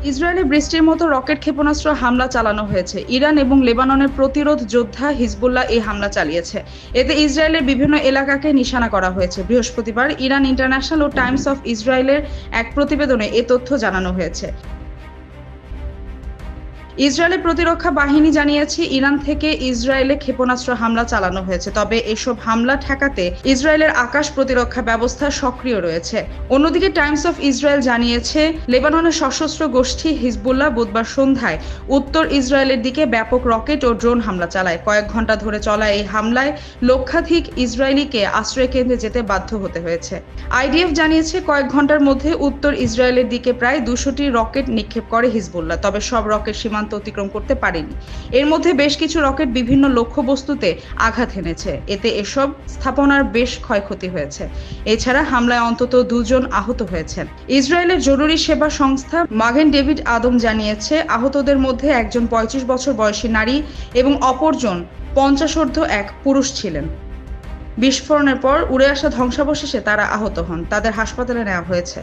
ইসরায়েলে বৃষ্টির মতো রকেট ক্ষেপণাস্ত্র হামলা চালানো হয়েছে। ইরান এবং লেবাননের প্রতিরোধ যোদ্ধা হিজবুল্লাহ এই হামলা চালিয়েছে। এতে ইসরায়েলের বিভিন্ন এলাকাকে নিশানা করা হয়েছে। বৃহস্পতিবার ইরান ইন্টারন্যাশনাল ও টাইমস অফ ইসরায়েলের এক প্রতিবেদনে এ তথ্য জানানো হয়েছে। ইসরায়েলের প্রতিরক্ষা বাহিনী জানিয়েছে, ইরান থেকে ইসরায়েলে ক্ষেপণাস্ত্র হামলা চালানো হয়েছে। তবে এসব হামলা ঠেকাতে ইসরায়েলের আকাশ প্রতিরক্ষা ব্যবস্থা সক্রিয় রয়েছে। অন্যদিকে টাইমস অফ ইসরায়েল জানিয়েছে, লেবাননের সশস্ত্র গোষ্ঠী হিজবুল্লাহ বুধবার সন্ধ্যায় উত্তর ইসরায়েলের দিকে ব্যাপক রকেট ও ড্রোন হামলা চালায়। কয়েক ঘণ্টা ধরে চলা এই হামলায় লক্ষাধিক ইসরায়েলিকে আশ্রয়কেন্দ্রে যেতে বাধ্য হতে হয়েছে। আইডিএফ জানিয়েছে, কয়েক ঘণ্টার মধ্যে উত্তর ইসরায়েলের দিকে প্রায় 200টি রকেট নিক্ষেপ করে হিজবুল্লাহ। তবে সব রকেট সীমান্ত অতিক্রম করতে পারেনি। এর মধ্যে বেশ কিছু রকেট বিভিন্ন লক্ষ্যবস্তুতে আঘাত এনেছে। এতে এসব স্থাপনার বেশ ক্ষয়ক্ষতি হয়েছে। এছাড়া হামলায় অন্তত 2 জন আহত হয়েছেন। ইসরায়েলের জরুরি সেবা সংস্থা মাগেন ডেভিড আদম জানিয়েছে, আহতদের মধ্যে একজন 35 বছর বয়সী নারী এবং অপরজন 50 এক পুরুষ ছিলেন। বিস্ফোরণের পর উড়ে আসা ধ্বংসাবশেষে তারা আহত হন। তাদের হাসপাতালে নেওয়া হয়েছে।